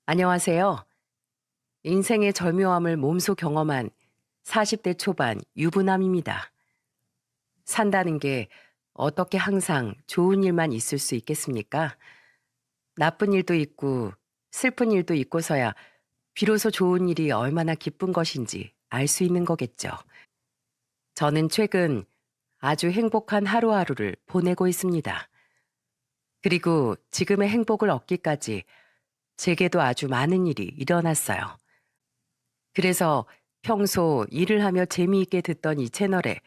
안녕하세요. 인생의 절묘함을 몸소 경험한 40대 초반 유부남입니다. 산다는 게 어떻게 항상 좋은 일만 있을 수 있겠습니까? 나쁜 일도 있고 슬픈 일도 있고서야 비로소 좋은 일이 얼마나 기쁜 것인지 알 수 있는 거겠죠. 저는 최근 아주 행복한 하루하루를 보내고 있습니다. 그리고 지금의 행복을 얻기까지 제게도 아주 많은 일이 일어났어요. 그래서 평소 일을 하며 재미있게 듣던 이 채널에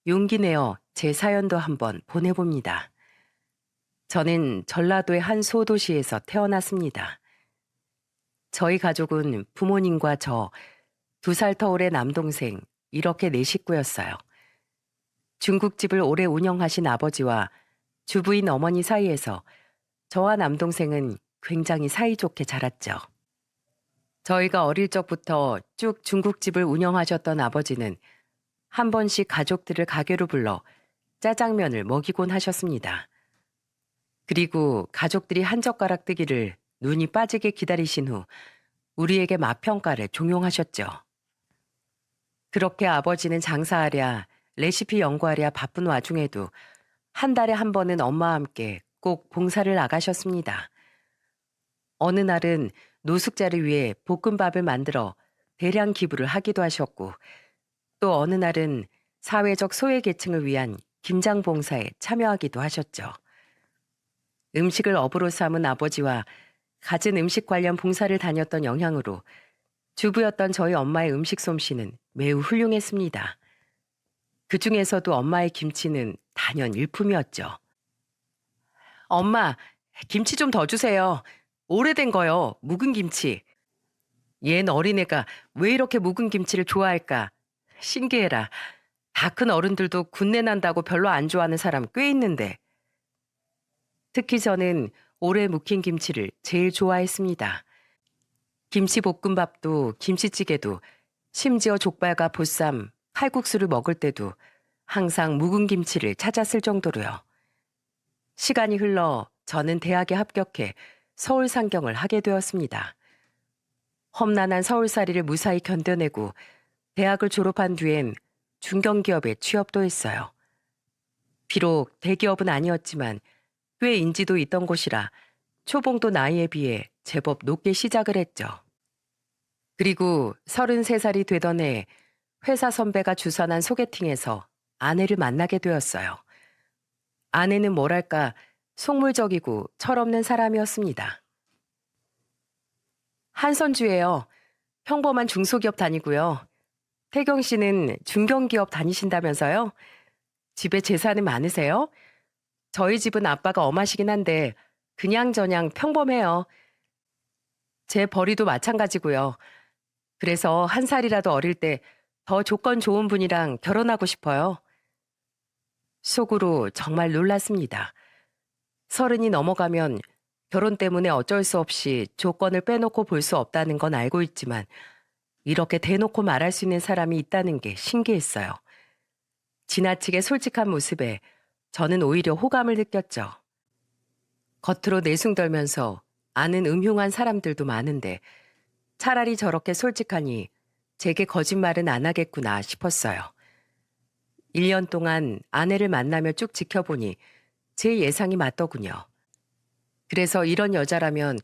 용기 내어 제 사연도 한번 보내봅니다. 저는 전라도의 한 소도시에서 태어났습니다. 저희 가족은 부모님과 저, 2살 터울의 남동생, 이렇게 네 식구였어요. 중국집을 오래 운영하신 아버지와 주부인 어머니 사이에서 저와 남동생은 굉장히 사이좋게 자랐죠. 저희가 어릴 적부터 쭉 중국집을 운영하셨던 아버지는 한 번씩 가족들을 가게로 불러 짜장면을 먹이곤 하셨습니다. 그리고 가족들이 한 젓가락 뜨기를 눈이 빠지게 기다리신 후 우리에게 맛평가를 종용하셨죠. 그렇게 아버지는 장사하랴 레시피 연구하랴 바쁜 와중에도 한 달에 한 번은 엄마와 함께 꼭 봉사를 나가셨습니다. 어느 날은 노숙자를 위해 볶음밥을 만들어 대량 기부를 하기도 하셨고, 또 어느 날은 사회적 소외계층을 위한 김장 봉사에 참여하기도 하셨죠. 음식을 업으로 삼은 아버지와 갖은 음식 관련 봉사를 다녔던 영향으로 주부였던 저희 엄마의 음식 솜씨는 매우 훌륭했습니다. 그 중에서도 엄마의 김치는 단연 일품이었죠. 엄마, 김치 좀 더 주세요. 오래된 거요, 묵은 김치. 얜 어린애가 왜 이렇게 묵은 김치를 좋아할까? 신기해라. 다 큰 어른들도 군내 난다고 별로 안 좋아하는 사람 꽤 있는데. 특히 저는 오래 묵힌 김치를 제일 좋아했습니다. 김치볶음밥도 김치찌개도 심지어 족발과 보쌈, 칼국수를 먹을 때도 항상 묵은 김치를 찾았을 정도로요. 시간이 흘러 저는 대학에 합격해 서울 상경을 하게 되었습니다. 험난한 서울살이를 무사히 견뎌내고 대학을 졸업한 뒤엔 중견기업에 취업도 했어요. 비록 대기업은 아니었지만 꽤 인지도 있던 곳이라 초봉도 나이에 비해 제법 높게 시작을 했죠. 그리고 33살이 되던 해 회사 선배가 주선한 소개팅에서 아내를 만나게 되었어요. 아내는 뭐랄까 속물적이고 철없는 사람이었습니다. 한선주예요. 평범한 중소기업 다니고요. 태경 씨는 중견기업 다니신다면서요? 집에 재산은 많으세요? 저희 집은 아빠가 엄하시긴 한데 그냥저냥 평범해요. 제 벌이도 마찬가지고요. 그래서 한 살이라도 어릴 때 더 조건 좋은 분이랑 결혼하고 싶어요. 속으로 정말 놀랐습니다. 30이 넘어가면 결혼 때문에 어쩔 수 없이 조건을 빼놓고 볼 수 없다는 건 알고 있지만 이렇게 대놓고 말할 수 있는 사람이 있다는 게 신기했어요. 지나치게 솔직한 모습에 저는 오히려 호감을 느꼈죠. 겉으로 내숭덜면서 아는 음흉한 사람들도 많은데 차라리 저렇게 솔직하니 제게 거짓말은 안 하겠구나 싶었어요. 1년 동안 아내를 만나며 쭉 지켜보니 제 예상이 맞더군요. 그래서 이런 여자라면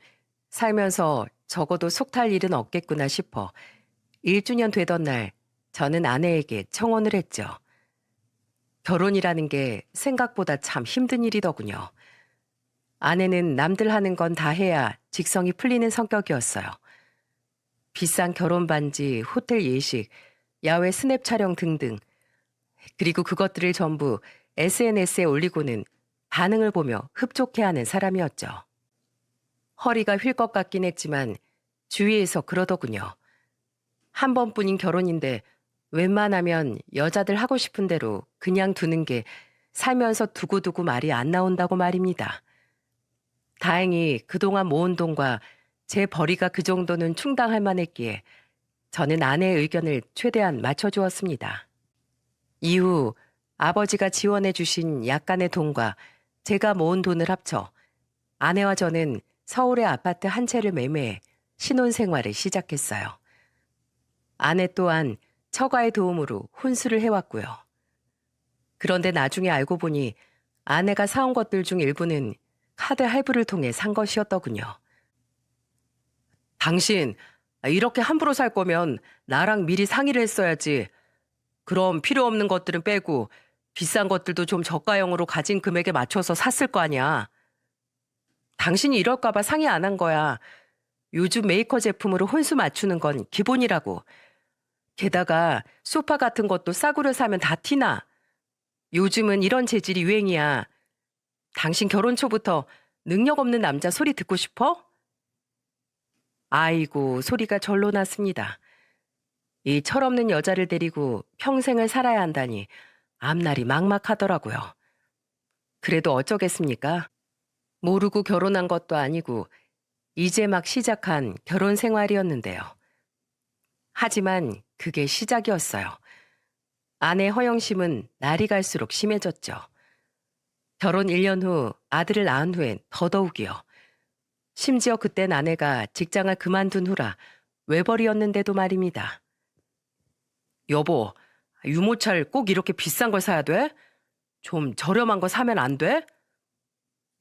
살면서 적어도 속탈 일은 없겠구나 싶어 1주년 되던 날 저는 아내에게 청혼을 했죠. 결혼이라는 게 생각보다 참 힘든 일이더군요. 아내는 남들 하는 건 다 해야 직성이 풀리는 성격이었어요. 비싼 결혼 반지, 호텔 예식, 야외 스냅 촬영 등등. 그리고 그것들을 전부 SNS에 올리고는 반응을 보며 흡족해하는 사람이었죠. 허리가 휠 것 같긴 했지만 주위에서 그러더군요. 한 번뿐인 결혼인데 웬만하면 여자들 하고 싶은 대로 그냥 두는 게 살면서 두고두고 말이 안 나온다고 말입니다. 다행히 그동안 모은 돈과 제 벌이가 그 정도는 충당할 만했기에 저는 아내의 의견을 최대한 맞춰주었습니다. 이후 아버지가 지원해 주신 약간의 돈과 제가 모은 돈을 합쳐 아내와 저는 서울의 아파트 한 채를 매매해 신혼생활을 시작했어요. 아내 또한 처가의 도움으로 혼수를 해왔고요. 그런데 나중에 알고 보니 아내가 사온 것들 중 일부는 카드 할부를 통해 산 것이었더군요. 당신, 이렇게 함부로 살 거면 나랑 미리 상의를 했어야지. 그럼 필요 없는 것들은 빼고 비싼 것들도 좀 저가형으로 가진 금액에 맞춰서 샀을 거 아니야. 당신이 이럴까 봐 상의 안 한 거야. 요즘 메이커 제품으로 혼수 맞추는 건 기본이라고. 게다가 소파 같은 것도 싸구려 사면 다 티나. 요즘은 이런 재질이 유행이야. 당신 결혼 초부터 능력 없는 남자 소리 듣고 싶어? 아이고, 소리가 절로 났습니다. 이 철없는 여자를 데리고 평생을 살아야 한다니 앞날이 막막하더라고요. 그래도 어쩌겠습니까? 모르고 결혼한 것도 아니고 이제 막 시작한 결혼 생활이었는데요. 하지만 그게 시작이었어요. 아내 허영심은 날이 갈수록 심해졌죠. 결혼 1년 후 아들을 낳은 후엔 더더욱이요. 심지어 그땐 아내가 직장을 그만둔 후라 외벌이였는데도 말입니다. 여보, 유모차를 꼭 이렇게 비싼 걸 사야 돼? 좀 저렴한 거 사면 안 돼?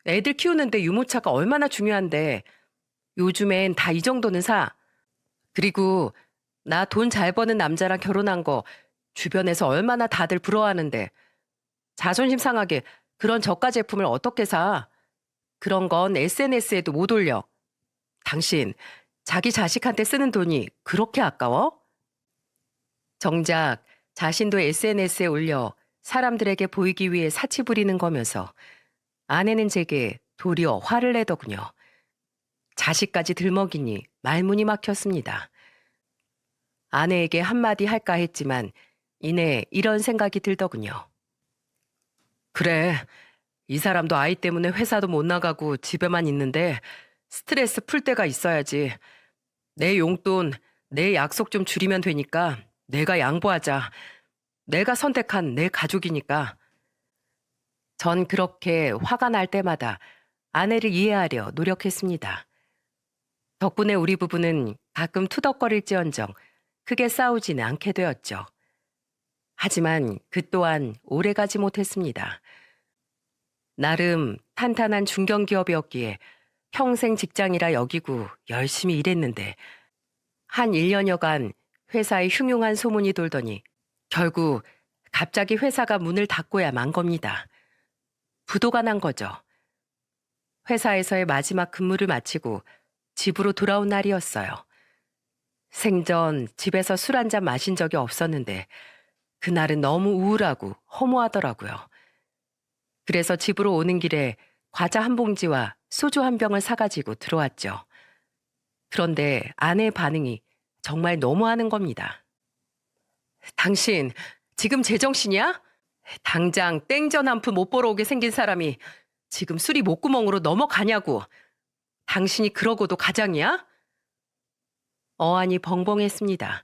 애들 키우는데 유모차가 얼마나 중요한데 요즘엔 다 이 정도는 사. 그리고 나 돈 잘 버는 남자랑 결혼한 거 주변에서 얼마나 다들 부러워하는데 자존심 상하게 그런 저가 제품을 어떻게 사? 그런 건 SNS에도 못 올려. 당신 자기 자식한테 쓰는 돈이 그렇게 아까워? 정작 자신도 SNS에 올려 사람들에게 보이기 위해 사치 부리는 거면서 아내는 제게 도리어 화를 내더군요. 자식까지 들먹이니 말문이 막혔습니다. 아내에게 한마디 할까 했지만 이내 이런 생각이 들더군요. 그래, 이 사람도 아이 때문에 회사도 못 나가고 집에만 있는데 스트레스 풀 때가 있어야지. 내 용돈, 내 약속 좀 줄이면 되니까 내가 양보하자. 내가 선택한 내 가족이니까. 전 그렇게 화가 날 때마다 아내를 이해하려 노력했습니다. 덕분에 우리 부부는 가끔 투덕거릴지언정 크게 싸우지는 않게 되었죠. 하지만 그 또한 오래가지 못했습니다. 나름 탄탄한 중견기업이었기에 평생 직장이라 여기고 열심히 일했는데 한 1년여간 회사에 흉흉한 소문이 돌더니 결국 갑자기 회사가 문을 닫고야 만 겁니다. 부도가 난 거죠. 회사에서의 마지막 근무를 마치고 집으로 돌아온 날이었어요. 생전 집에서 술 한 잔 마신 적이 없었는데 그날은 너무 우울하고 허무하더라고요. 그래서 집으로 오는 길에 과자 한 봉지와 소주 한 병을 사가지고 들어왔죠. 그런데 아내의 반응이 정말 너무하는 겁니다. 당신 지금 제정신이야? 당장 땡전 한 푼 못 벌어오게 생긴 사람이 지금 술이 목구멍으로 넘어가냐고. 당신이 그러고도 가장이야? 어안이 벙벙했습니다.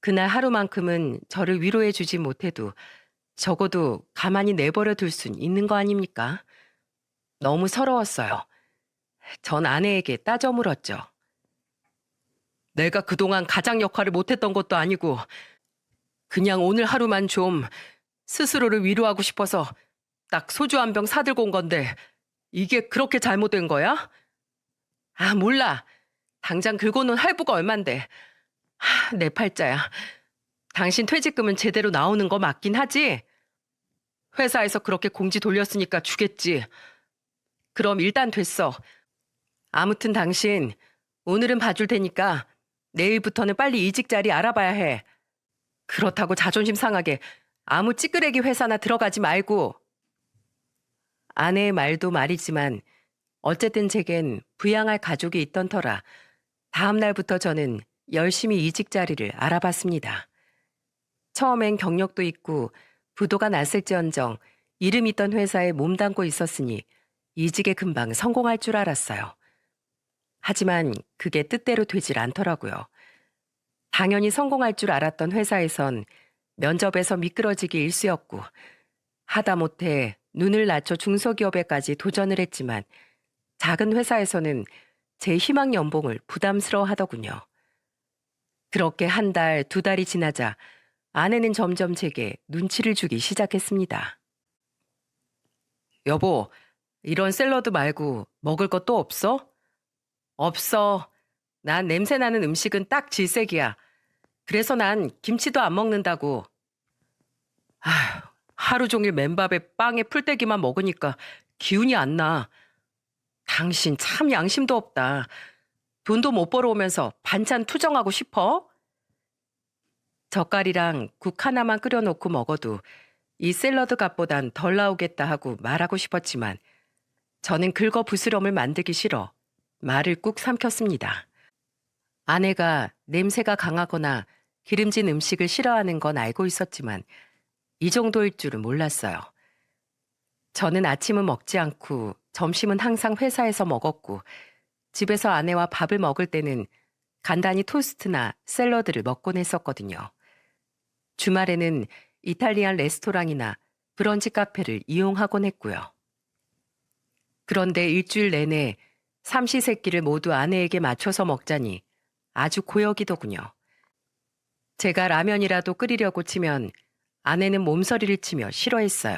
그날 하루만큼은 저를 위로해 주지 못해도 적어도 가만히 내버려 둘 순 있는 거 아닙니까? 너무 서러웠어요. 전 아내에게 따져 물었죠. 내가 그동안 가장 역할을 못했던 것도 아니고 그냥 오늘 하루만 좀 스스로를 위로하고 싶어서 딱 소주 한 병 사들고 온 건데 이게 그렇게 잘못된 거야? 아, 몰라. 당장 긁어놓은 할부가 얼만데. 내 팔자야. 당신 퇴직금은 제대로 나오는 거 맞긴 하지? 회사에서 그렇게 공지 돌렸으니까 주겠지. 그럼 일단 됐어. 아무튼 당신 오늘은 봐줄 테니까 내일부터는 빨리 이직 자리 알아봐야 해. 그렇다고 자존심 상하게 아무 찌끄레기 회사나 들어가지 말고. 아내의 말도 말이지만 어쨌든 제겐 부양할 가족이 있던 터라 다음 날부터 저는 열심히 이직 자리를 알아봤습니다. 처음엔 경력도 있고 부도가 났을지언정 이름 있던 회사에 몸담고 있었으니 이직에 금방 성공할 줄 알았어요. 하지만 그게 뜻대로 되질 않더라고요. 당연히 성공할 줄 알았던 회사에선 면접에서 미끄러지기 일쑤였고 하다못해 눈을 낮춰 중소기업에까지 도전을 했지만 작은 회사에서는 제 희망 연봉을 부담스러워 하더군요. 그렇게 한 달, 두 달이 지나자 아내는 점점 제게 눈치를 주기 시작했습니다. 여보, 이런 샐러드 말고 먹을 것 또 없어? 없어. 난 냄새 나는 음식은 딱 질색이야. 그래서 난 김치도 안 먹는다고. 아휴, 하루 종일 맨밥에 빵에 풀떼기만 먹으니까 기운이 안 나. 당신 참 양심도 없다. 돈도 못 벌어오면서 반찬 투정하고 싶어? 젓갈이랑 국 하나만 끓여놓고 먹어도 이 샐러드 값보단 덜 나오겠다 하고 말하고 싶었지만 저는 긁어 부스럼을 만들기 싫어 말을 꾹 삼켰습니다. 아내가 냄새가 강하거나 기름진 음식을 싫어하는 건 알고 있었지만 이 정도일 줄은 몰랐어요. 저는 아침은 먹지 않고 점심은 항상 회사에서 먹었고 집에서 아내와 밥을 먹을 때는 간단히 토스트나 샐러드를 먹곤 했었거든요. 주말에는 이탈리안 레스토랑이나 브런치 카페를 이용하곤 했고요. 그런데 일주일 내내 삼시세끼를 모두 아내에게 맞춰서 먹자니 아주 고역이더군요. 제가 라면이라도 끓이려고 치면 아내는 몸서리를 치며 싫어했어요.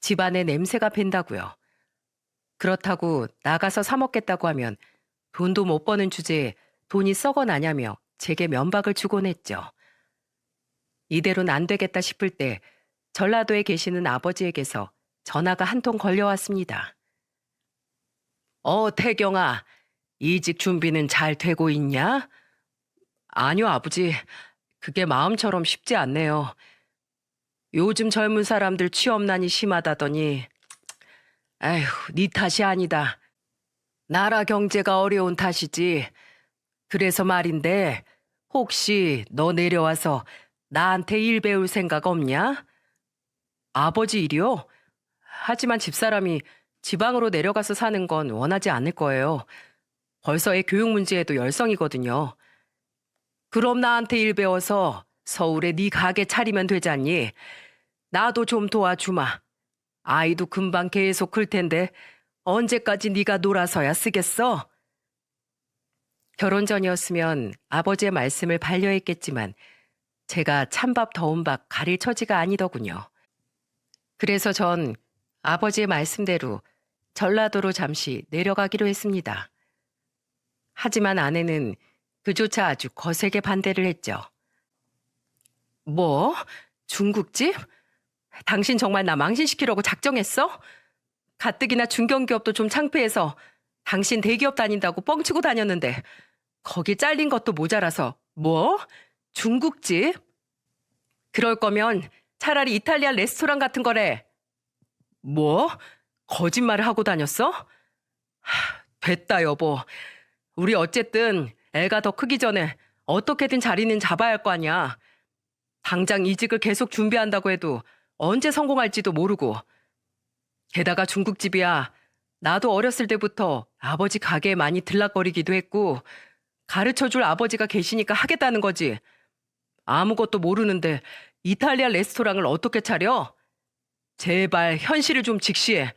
집안에 냄새가 밴다고요. 그렇다고 나가서 사 먹겠다고 하면 돈도 못 버는 주제에 돈이 썩어나냐며 제게 면박을 주곤 했죠. 이대로는 안 되겠다 싶을 때 전라도에 계시는 아버지에게서 전화가 한 통 걸려왔습니다. 태경아, 이직 준비는 잘 되고 있냐? 아니요, 아버지. 그게 마음처럼 쉽지 않네요. 요즘 젊은 사람들 취업난이 심하다더니, 에휴, 네 탓이 아니다. 나라 경제가 어려운 탓이지. 그래서 말인데, 혹시 너 내려와서 나한테 일 배울 생각 없냐? 아버지 일이요? 하지만 집사람이 지방으로 내려가서 사는 건 원하지 않을 거예요. 벌써 애 교육 문제에도 열성이거든요. 그럼 나한테 일 배워서 서울에 네 가게 차리면 되잖니. 나도 좀 도와주마. 아이도 금방 계속 클 텐데 언제까지 네가 놀아서야 쓰겠어? 결혼 전이었으면 아버지의 말씀을 반려했겠지만 제가 찬밥 더운 밥 가릴 처지가 아니더군요. 그래서 전 아버지의 말씀대로 전라도로 잠시 내려가기로 했습니다. 하지만 아내는 그조차 아주 거세게 반대를 했죠. 뭐? 중국집? 당신 정말 나 망신시키려고 작정했어? 가뜩이나 중견기업도 좀 창피해서 당신 대기업 다닌다고 뻥치고 다녔는데 거기 잘린 것도 모자라서 뭐? 중국집? 그럴 거면 차라리 이탈리안 레스토랑 같은 거래. 뭐? 거짓말을 하고 다녔어? 됐다 여보. 우리 어쨌든 애가 더 크기 전에 어떻게든 자리는 잡아야 할 거 아니야. 당장 이직을 계속 준비한다고 해도 언제 성공할지도 모르고. 게다가 중국집이야. 나도 어렸을 때부터 아버지 가게에 많이 들락거리기도 했고 가르쳐줄 아버지가 계시니까 하겠다는 거지. 아무것도 모르는데 이탈리아 레스토랑을 어떻게 차려? 제발 현실을 좀 직시해.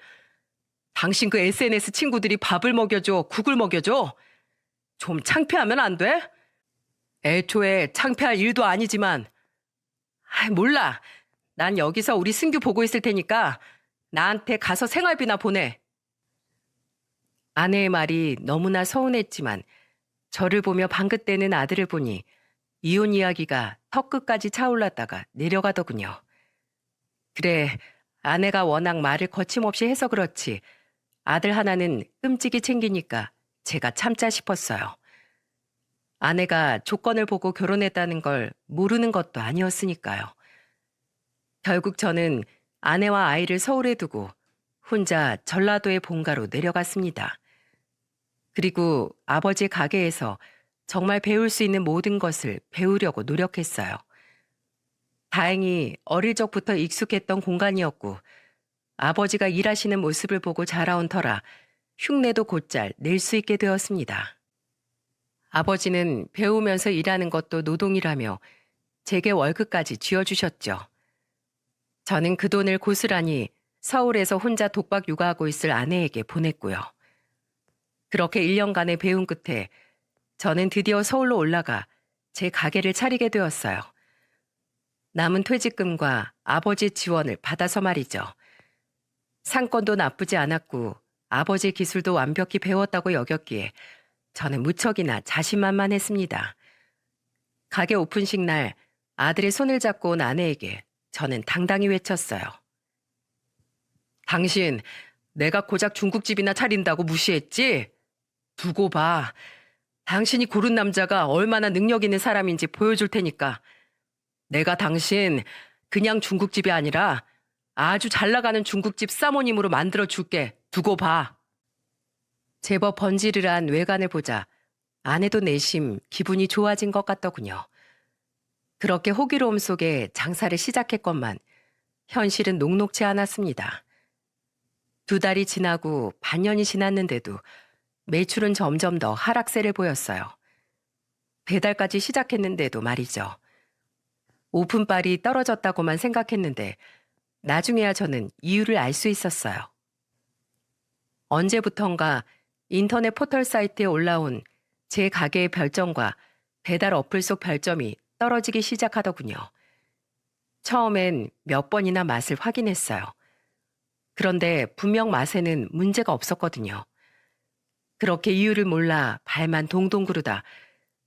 당신 그 SNS 친구들이 밥을 먹여줘, 국을 먹여줘? 좀 창피하면 안 돼? 애초에 창피할 일도 아니지만 몰라. 난 여기서 우리 승규 보고 있을 테니까 나한테 가서 생활비나 보내. 아내의 말이 너무나 서운했지만 저를 보며 방긋대는 아들을 보니 이혼 이야기가 턱끝까지 차올랐다가 내려가더군요. 그래, 아내가 워낙 말을 거침없이 해서 그렇지 아들 하나는 끔찍이 챙기니까 제가 참자 싶었어요. 아내가 조건을 보고 결혼했다는 걸 모르는 것도 아니었으니까요. 결국 저는 아내와 아이를 서울에 두고 혼자 전라도의 본가로 내려갔습니다. 그리고 아버지 가게에서 정말 배울 수 있는 모든 것을 배우려고 노력했어요. 다행히 어릴 적부터 익숙했던 공간이었고 아버지가 일하시는 모습을 보고 자라온 터라 흉내도 곧잘 낼 수 있게 되었습니다. 아버지는 배우면서 일하는 것도 노동이라며 제게 월급까지 쥐어주셨죠. 저는 그 돈을 고스란히 서울에서 혼자 독박 육아하고 있을 아내에게 보냈고요. 그렇게 1년간의 배움 끝에 저는 드디어 서울로 올라가 제 가게를 차리게 되었어요. 남은 퇴직금과 아버지의 지원을 받아서 말이죠. 상권도 나쁘지 않았고 아버지의 기술도 완벽히 배웠다고 여겼기에 저는 무척이나 자신만만했습니다. 가게 오픈식 날 아들의 손을 잡고 온 아내에게 저는 당당히 외쳤어요. 당신, 내가 고작 중국집이나 차린다고 무시했지? 두고 봐. 당신이 고른 남자가 얼마나 능력 있는 사람인지 보여줄 테니까. 내가 당신 그냥 중국집이 아니라 아주 잘 나가는 중국집 사모님으로 만들어 줄게. 두고 봐. 제법 번지르르한 외관을 보자 아내도 내심 기분이 좋아진 것 같더군요. 그렇게 호기로움 속에 장사를 시작했건만 현실은 녹록지 않았습니다. 2달이 지나고 반년이 지났는데도 매출은 점점 더 하락세를 보였어요. 배달까지 시작했는데도 말이죠. 오픈빨이 떨어졌다고만 생각했는데 나중에야 저는 이유를 알 수 있었어요. 언제부턴가 인터넷 포털 사이트에 올라온 제 가게의 별점과 배달 어플 속 별점이 떨어지기 시작하더군요. 처음엔 몇 번이나 맛을 확인했어요. 그런데 분명 맛에는 문제가 없었거든요. 그렇게 이유를 몰라 발만 동동 구르다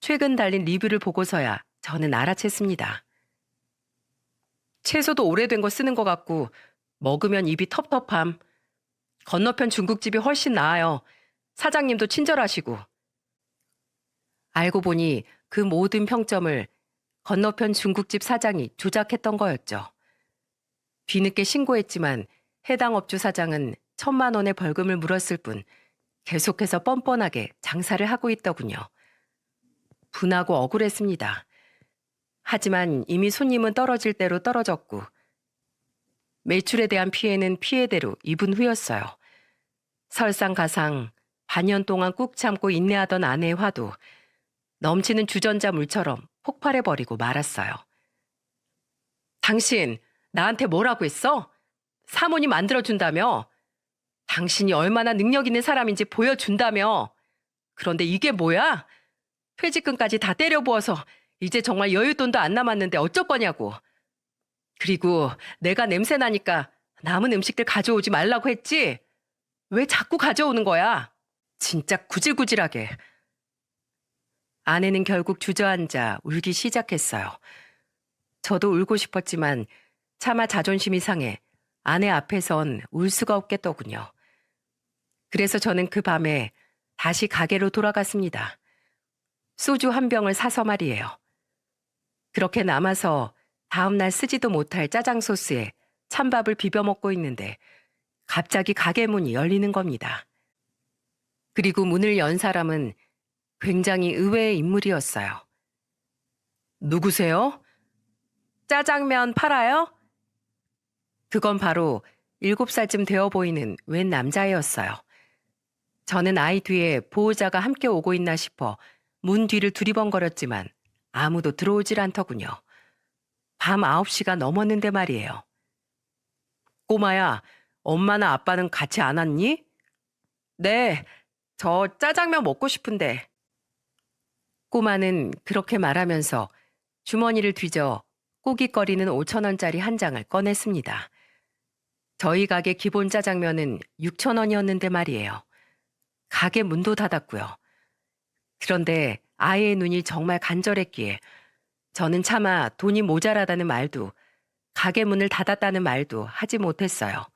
최근 달린 리뷰를 보고서야 저는 알아챘습니다. 채소도 오래된 거 쓰는 것 같고 먹으면 입이 텁텁함. 건너편 중국집이 훨씬 나아요. 사장님도 친절하시고. 알고 보니 그 모든 평점을 건너편 중국집 사장이 조작했던 거였죠. 뒤늦게 신고했지만 해당 업주 사장은 1,000만 원의 벌금을 물었을 뿐 계속해서 뻔뻔하게 장사를 하고 있더군요. 분하고 억울했습니다. 하지만 이미 손님은 떨어질 대로 떨어졌고 매출에 대한 피해는 피해대로 입은 후였어요. 설상가상 반년 동안 꾹 참고 인내하던 아내의 화도 넘치는 주전자 물처럼 폭발해버리고 말았어요. 당신 나한테 뭐라고 했어? 사모님 만들어준다며? 당신이 얼마나 능력 있는 사람인지 보여준다며? 그런데 이게 뭐야? 퇴직금까지 다 때려부어서 이제 정말 여윳돈도 안 남았는데 어쩔 거냐고. 그리고 내가 냄새 나니까 남은 음식들 가져오지 말라고 했지? 왜 자꾸 가져오는 거야? 진짜 구질구질하게. 아내는 결국 주저앉아 울기 시작했어요. 저도 울고 싶었지만 차마 자존심이 상해 아내 앞에선 울 수가 없겠더군요. 그래서 저는 그 밤에 다시 가게로 돌아갔습니다. 소주 한 병을 사서 말이에요. 그렇게 남아서 다음날 쓰지도 못할 짜장 소스에 찬밥을 비벼 먹고 있는데 갑자기 가게 문이 열리는 겁니다. 그리고 문을 연 사람은 굉장히 의외의 인물이었어요. 누구세요? 짜장면 팔아요? 그건 바로 7살쯤 되어 보이는 웬 남자애였어요. 저는 아이 뒤에 보호자가 함께 오고 있나 싶어 문 뒤를 두리번거렸지만 아무도 들어오질 않더군요. 밤 9시가 넘었는데 말이에요. 꼬마야, 엄마나 아빠는 같이 안 왔니? 네, 저 짜장면 먹고 싶은데. 꼬마는 그렇게 말하면서 주머니를 뒤져 꾸깃거리는 5,000원짜리 한 장을 꺼냈습니다. 저희 가게 기본 짜장면은 6,000원이었는데 말이에요. 가게 문도 닫았고요. 그런데 아이의 눈이 정말 간절했기에 저는 차마 돈이 모자라다는 말도 가게 문을 닫았다는 말도 하지 못했어요.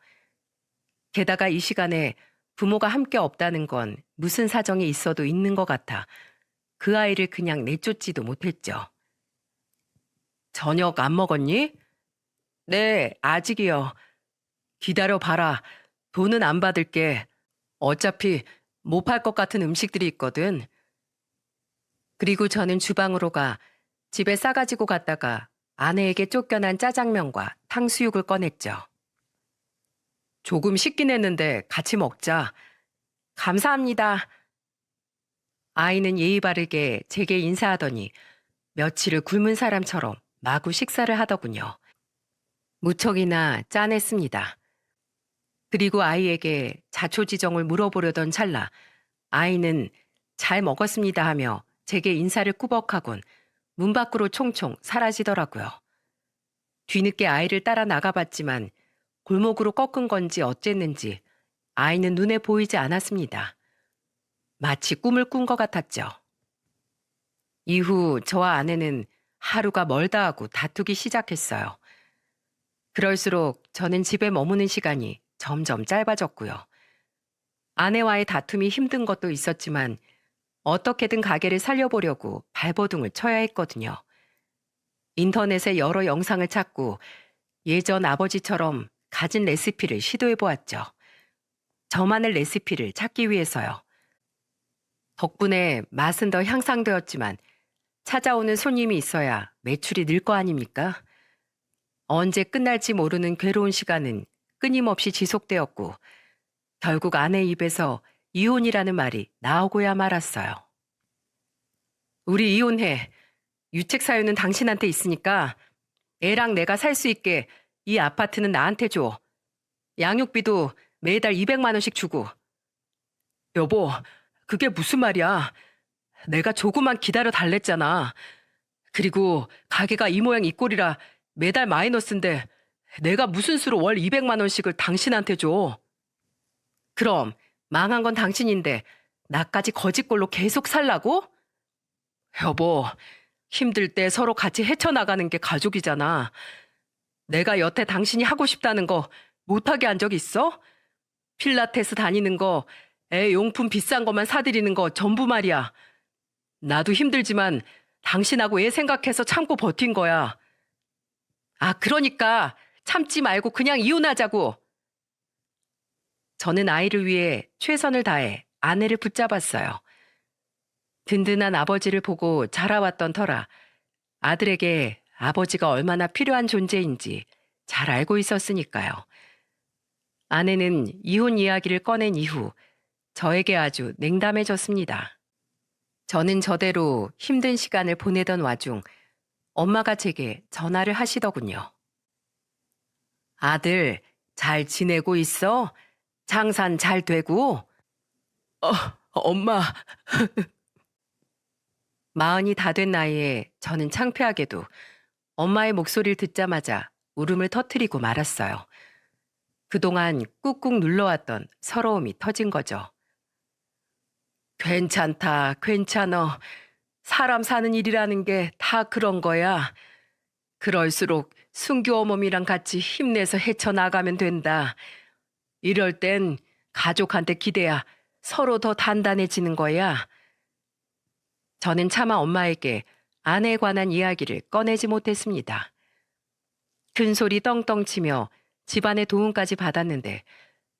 게다가 이 시간에 부모가 함께 없다는 건 무슨 사정이 있어도 있는 것 같아 그 아이를 그냥 내쫓지도 못했죠. 저녁 안 먹었니? 네, 아직이요. 기다려 봐라. 돈은 안 받을게. 어차피 못 팔 것 같은 음식들이 있거든. 그리고 저는 주방으로 가 집에 싸가지고 갔다가 아내에게 쫓겨난 짜장면과 탕수육을 꺼냈죠. 조금 식긴 했는데 같이 먹자. 감사합니다. 아이는 예의 바르게 제게 인사하더니 며칠을 굶은 사람처럼 마구 식사를 하더군요. 무척이나 짠했습니다. 그리고 아이에게 자초지정을 물어보려던 찰나 아이는 잘 먹었습니다 하며 제게 인사를 꾸벅하곤 문 밖으로 총총 사라지더라고요. 뒤늦게 아이를 따라 나가봤지만 골목으로 꺾은 건지 어쨌는지 아이는 눈에 보이지 않았습니다. 마치 꿈을 꾼 것 같았죠. 이후 저와 아내는 하루가 멀다 하고 다투기 시작했어요. 그럴수록 저는 집에 머무는 시간이 점점 짧아졌고요. 아내와의 다툼이 힘든 것도 있었지만 어떻게든 가게를 살려보려고 발버둥을 쳐야 했거든요. 인터넷에 여러 영상을 찾고 예전 아버지처럼 가진 레시피를 시도해 보았죠. 저만의 레시피를 찾기 위해서요. 덕분에 맛은 더 향상되었지만 찾아오는 손님이 있어야 매출이 늘 거 아닙니까? 언제 끝날지 모르는 괴로운 시간은 끊임없이 지속되었고 결국 아내 입에서 이혼이라는 말이 나오고야 말았어요. 우리 이혼해. 유책 사유는 당신한테 있으니까 애랑 내가 살 수 있게 이 아파트는 나한테 줘. 양육비도 매달 200만 원씩 주고. 여보, 그게 무슨 말이야? 내가 조금만 기다려 달랬잖아. 그리고 가게가 이 모양 이 꼴이라 매달 마이너스인데 내가 무슨 수로 월 200만 원씩을 당신한테 줘. 그럼 망한 건 당신인데 나까지 거짓골로 계속 살라고? 여보, 힘들 때 서로 같이 헤쳐나가는 게 가족이잖아. 내가 여태 당신이 하고 싶다는 거 못하게 한 적 있어? 필라테스 다니는 거, 애 용품 비싼 것만 사드리는 거 전부 말이야. 나도 힘들지만 당신하고 애 생각해서 참고 버틴 거야. 아, 그러니까 참지 말고 그냥 이혼하자고. 저는 아이를 위해 최선을 다해 아내를 붙잡았어요. 든든한 아버지를 보고 자라왔던 터라 아들에게 아버지가 얼마나 필요한 존재인지 잘 알고 있었으니까요. 아내는 이혼 이야기를 꺼낸 이후 저에게 아주 냉담해졌습니다. 저는 저대로 힘든 시간을 보내던 와중 엄마가 제게 전화를 하시더군요. 아들, 잘 지내고 있어? 장산 잘 되고? 엄마. 마흔이 다 된 나이에 저는 창피하게도 엄마의 목소리를 듣자마자 울음을 터뜨리고 말았어요. 그동안 꾹꾹 눌러왔던 서러움이 터진 거죠. 괜찮다, 괜찮어. 사람 사는 일이라는 게 다 그런 거야. 그럴수록 순규 어머니랑 같이 힘내서 헤쳐나가면 된다. 이럴 땐 가족한테 기대야 서로 더 단단해지는 거야. 저는 차마 엄마에게 아내에 관한 이야기를 꺼내지 못했습니다. 큰 소리 떵떵 치며 집안의 도움까지 받았는데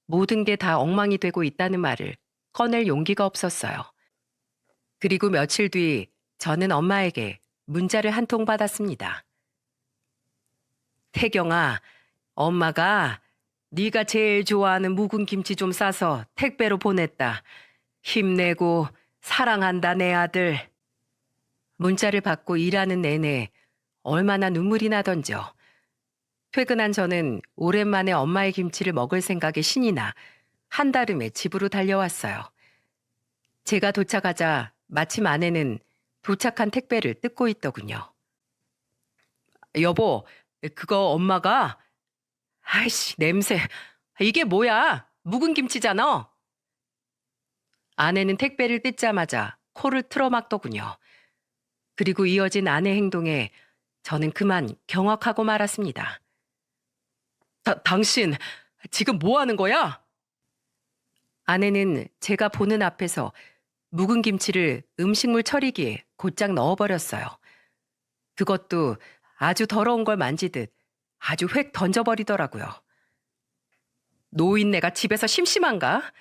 모든 게 다 엉망이 되고 있다는 말을 꺼낼 용기가 없었어요. 그리고 며칠 뒤 저는 엄마에게 문자를 한 통 받았습니다. 태경아, 엄마가 네가 제일 좋아하는 묵은 김치 좀 싸서 택배로 보냈다. 힘내고 사랑한다 내 아들. 문자를 받고 일하는 내내 얼마나 눈물이 나던지요. 퇴근한 저는 오랜만에 엄마의 김치를 먹을 생각에 신이 나 한달음에 집으로 달려왔어요. 제가 도착하자 마침 아내는 도착한 택배를 뜯고 있더군요. 여보, 그거 엄마가? 아이씨, 냄새. 이게 뭐야? 묵은 김치잖아. 아내는 택배를 뜯자마자 코를 틀어막더군요. 그리고 이어진 아내 행동에 저는 그만 경악하고 말았습니다. 당신 지금 뭐 하는 거야? 아내는 제가 보는 앞에서 묵은 김치를 음식물 처리기에 곧장 넣어버렸어요. 그것도 아주 더러운 걸 만지듯 아주 획 던져버리더라고요. 노인네가 집에서 심심한가?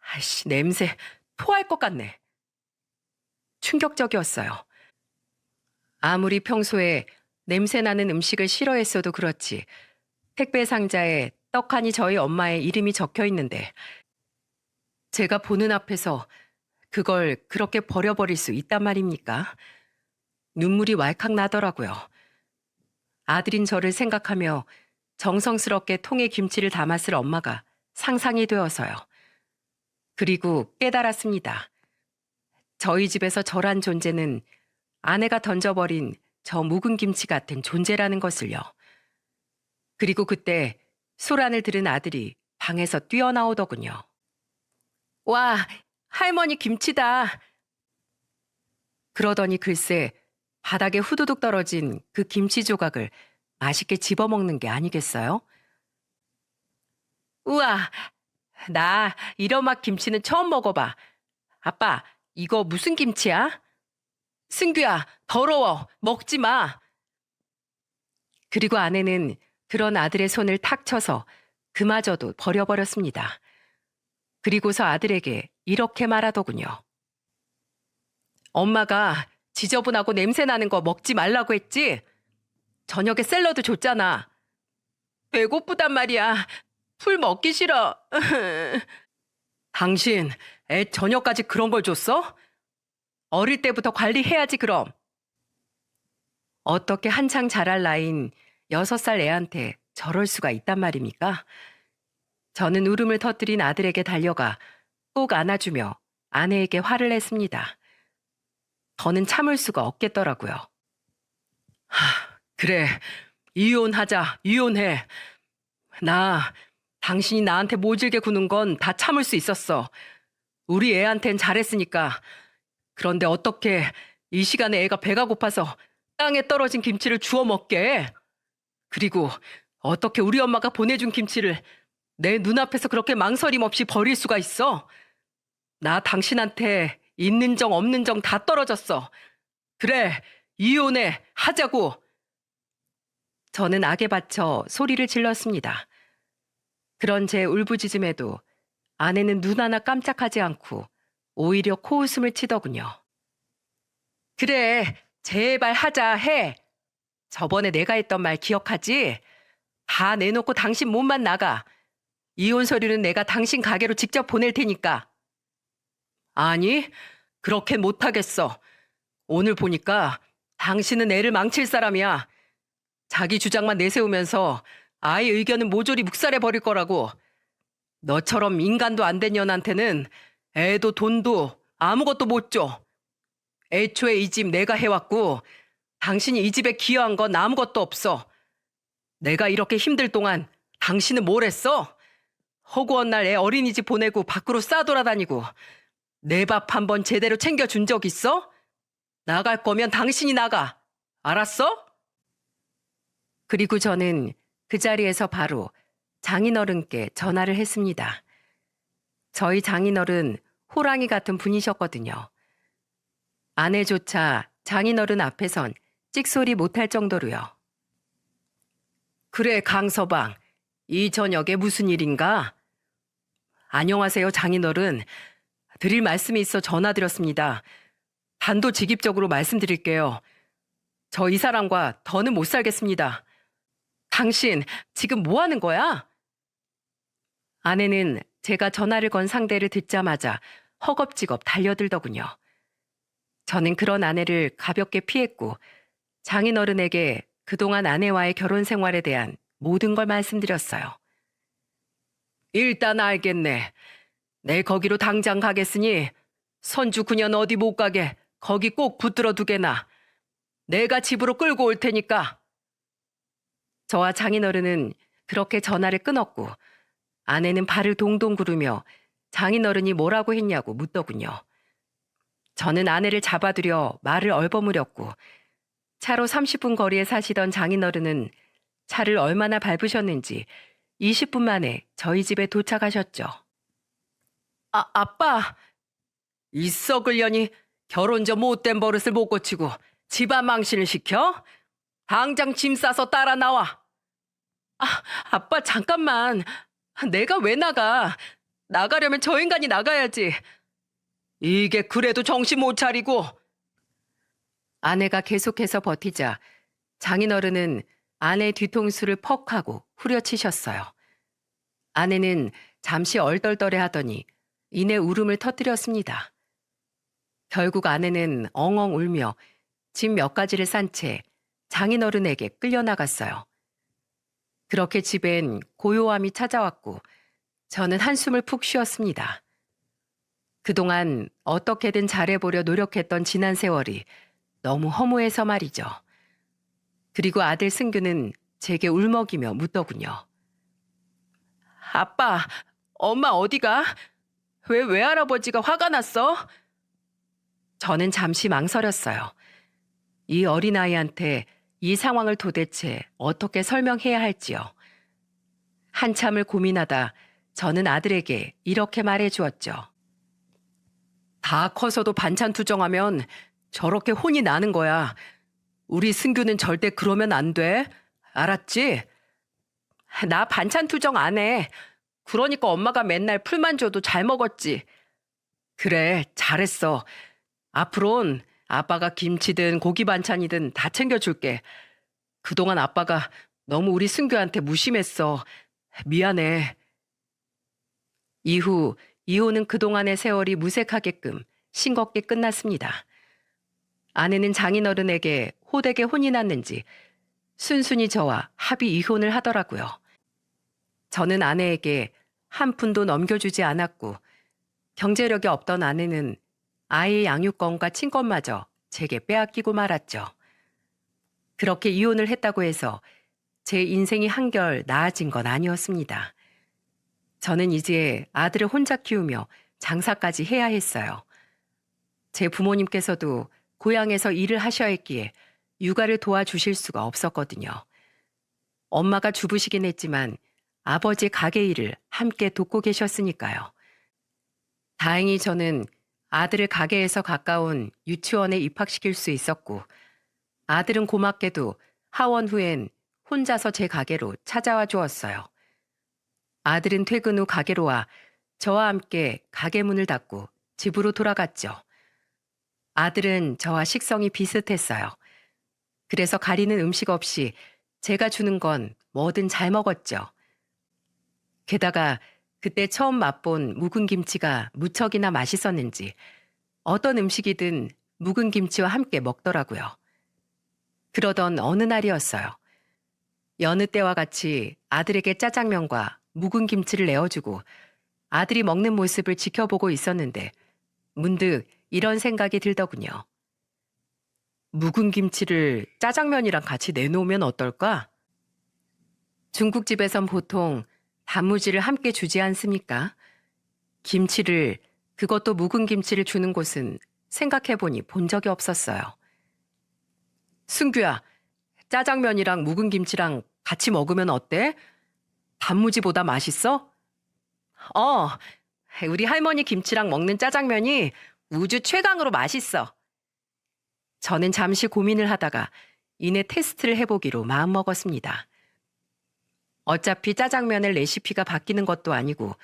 아이씨, 냄새 토할 것 같네. 충격적이었어요. 아무리 평소에 냄새나는 음식을 싫어했어도 그렇지 택배 상자에 떡하니 저희 엄마의 이름이 적혀 있는데 제가 보는 앞에서 그걸 그렇게 버려버릴 수 있단 말입니까? 눈물이 왈칵 나더라고요. 아들인 저를 생각하며 정성스럽게 통에 김치를 담았을 엄마가 상상이 되어서요. 그리고 깨달았습니다. 저희 집에서 저란 존재는 아내가 던져버린 저 묵은 김치 같은 존재라는 것을요. 그리고 그때 소란을 들은 아들이 방에서 뛰어나오더군요. 와, 할머니 김치다. 그러더니 글쎄 바닥에 후두둑 떨어진 그 김치 조각을 맛있게 집어먹는 게 아니겠어요? 우와, 나 이런 맛 김치는 처음 먹어봐. 아빠, 이거 무슨 김치야? 승규야, 더러워. 먹지 마. 그리고 아내는 그런 아들의 손을 탁 쳐서 그마저도 버려버렸습니다. 그리고서 아들에게 이렇게 말하더군요. 엄마가 지저분하고 냄새 나는 거 먹지 말라고 했지? 저녁에 샐러드 줬잖아. 배고프단 말이야. 풀 먹기 싫어. 당신 애 저녁까지 그런 걸 줬어? 어릴 때부터 관리해야지 그럼. 어떻게 한창 자랄 나이인 6살 애한테 저럴 수가 있단 말입니까? 저는 울음을 터뜨린 아들에게 달려가 꼭 안아주며 아내에게 화를 냈습니다. 더는 참을 수가 없겠더라고요. 그래, 이혼하자, 이혼해. 나 당신이 나한테 모질게 구는 건 다 참을 수 있었어. 우리 애한텐 잘했으니까. 그런데 어떻게 이 시간에 애가 배가 고파서 땅에 떨어진 김치를 주워 먹게? 그리고 어떻게 우리 엄마가 보내준 김치를 내 눈앞에서 그렇게 망설임 없이 버릴 수가 있어? 나 당신한테 있는 정 없는 정 다 떨어졌어. 그래, 이혼해, 하자고. 저는 악에 받쳐 소리를 질렀습니다. 그런 제 울부짖음에도 아내는 눈 하나 깜짝하지 않고 오히려 코웃음을 치더군요. 그래, 제발 하자 해. 저번에 내가 했던 말 기억하지? 다 내놓고 당신 몸만 나가. 이혼 서류는 내가 당신 가게로 직접 보낼 테니까. 아니, 그렇게 못하겠어. 오늘 보니까 당신은 애를 망칠 사람이야. 자기 주장만 내세우면서 아이 의견은 모조리 묵살해버릴 거라고. 너처럼 인간도 안 된 년한테는 애도 돈도 아무것도 못 줘. 애초에 이 집 내가 해왔고 당신이 이 집에 기여한 건 아무것도 없어. 내가 이렇게 힘들 동안 당신은 뭘 했어? 허구한 날 애 어린이집 보내고 밖으로 싸돌아다니고 내 밥 한 번 제대로 챙겨준 적 있어? 나갈 거면 당신이 나가. 알았어? 그리고 저는 그 자리에서 바로 장인어른께 전화를 했습니다. 저희 장인어른 호랑이 같은 분이셨거든요. 아내조차 장인어른 앞에선 찍소리 못할 정도로요. 그래, 강서방. 이 저녁에 무슨 일인가? 안녕하세요, 장인어른. 드릴 말씀이 있어 전화드렸습니다. 단도직입적으로 말씀드릴게요. 저 이 사람과 더는 못 살겠습니다. 당신 지금 뭐 하는 거야? 아내는 제가 전화를 건 상대를 듣자마자 허겁지겁 달려들더군요. 저는 그런 아내를 가볍게 피했고 장인어른에게 그동안 아내와의 결혼 생활에 대한 모든 걸 말씀드렸어요. 일단 알겠네. 내 거기로 당장 가겠으니 선주 그년 어디 못 가게 거기 꼭 붙들어 두게나. 내가 집으로 끌고 올 테니까. 저와 장인어른은 그렇게 전화를 끊었고 아내는 발을 동동 구르며 장인어른이 뭐라고 했냐고 묻더군요. 저는 아내를 잡아들여 말을 얼버무렸고 차로 30분 거리에 사시던 장인어른은 차를 얼마나 밟으셨는지 20분 만에 저희 집에 도착하셨죠. 아빠! 이 썩을 년이 결혼 전 못된 버릇을 못 고치고 집안 망신을 시켜? 당장 짐 싸서 따라 나와. 아빠 잠깐만. 내가 왜 나가? 나가려면 저 인간이 나가야지. 이게 그래도 정신 못 차리고. 아내가 계속해서 버티자 장인어른은 아내 뒤통수를 퍽 하고 후려치셨어요. 아내는 잠시 얼떨떨해 하더니 이내 울음을 터뜨렸습니다. 결국 아내는 엉엉 울며 짐 몇 가지를 싼 채 장인어른에게 끌려나갔어요. 그렇게 집엔 고요함이 찾아왔고 저는 한숨을 푹 쉬었습니다. 그동안 어떻게든 잘해보려 노력했던 지난 세월이 너무 허무해서 말이죠. 그리고 아들 승규는 제게 울먹이며 묻더군요. 아빠, 엄마 어디가? 왜 외할아버지가 화가 났어? 저는 잠시 망설였어요. 이 어린아이한테 이 상황을 도대체 어떻게 설명해야 할지요. 한참을 고민하다 저는 아들에게 이렇게 말해 주었죠. 다 커서도 반찬 투정하면 저렇게 혼이 나는 거야. 우리 승규는 절대 그러면 안 돼. 알았지? 나 반찬 투정 안 해. 그러니까 엄마가 맨날 풀만 줘도 잘 먹었지. 그래, 잘했어. 앞으론 아빠가 김치든 고기 반찬이든 다 챙겨줄게. 그동안 아빠가 너무 우리 승규한테 무심했어. 미안해. 이후 이혼은 그동안의 세월이 무색하게끔 싱겁게 끝났습니다. 아내는 장인어른에게 호되게 혼이 났는지 순순히 저와 합의 이혼을 하더라고요. 저는 아내에게 한 푼도 넘겨주지 않았고 경제력이 없던 아내는 아이의 양육권과 친권마저 제게 빼앗기고 말았죠. 그렇게 이혼을 했다고 해서 제 인생이 한결 나아진 건 아니었습니다. 저는 이제 아들을 혼자 키우며 장사까지 해야 했어요. 제 부모님께서도 고향에서 일을 하셔야 했기에 육아를 도와주실 수가 없었거든요. 엄마가 주부시긴 했지만 아버지의 가게 일을 함께 돕고 계셨으니까요. 다행히 저는 아들을 가게에서 가까운 유치원에 입학시킬 수 있었고 아들은 고맙게도 하원 후엔 혼자서 제 가게로 찾아와 주었어요. 아들은 퇴근 후 가게로 와 저와 함께 가게 문을 닫고 집으로 돌아갔죠. 아들은 저와 식성이 비슷했어요. 그래서 가리는 음식 없이 제가 주는 건 뭐든 잘 먹었죠. 게다가 그때 처음 맛본 묵은 김치가 무척이나 맛있었는지 어떤 음식이든 묵은 김치와 함께 먹더라고요. 그러던 어느 날이었어요. 여느 때와 같이 아들에게 짜장면과 묵은 김치를 내어주고 아들이 먹는 모습을 지켜보고 있었는데 문득 이런 생각이 들더군요. 묵은 김치를 짜장면이랑 같이 내놓으면 어떨까? 중국집에선 보통 단무지를 함께 주지 않습니까? 김치를, 그것도 묵은 김치를 주는 곳은 생각해보니 본 적이 없었어요. 승규야, 짜장면이랑 묵은 김치랑 같이 먹으면 어때? 단무지보다 맛있어? 어, 우리 할머니 김치랑 먹는 짜장면이 우주 최강으로 맛있어. 저는 잠시 고민을 하다가 이내 테스트를 해보기로 마음먹었습니다. 어차피 짜장면의 레시피가 바뀌는 것도 아니고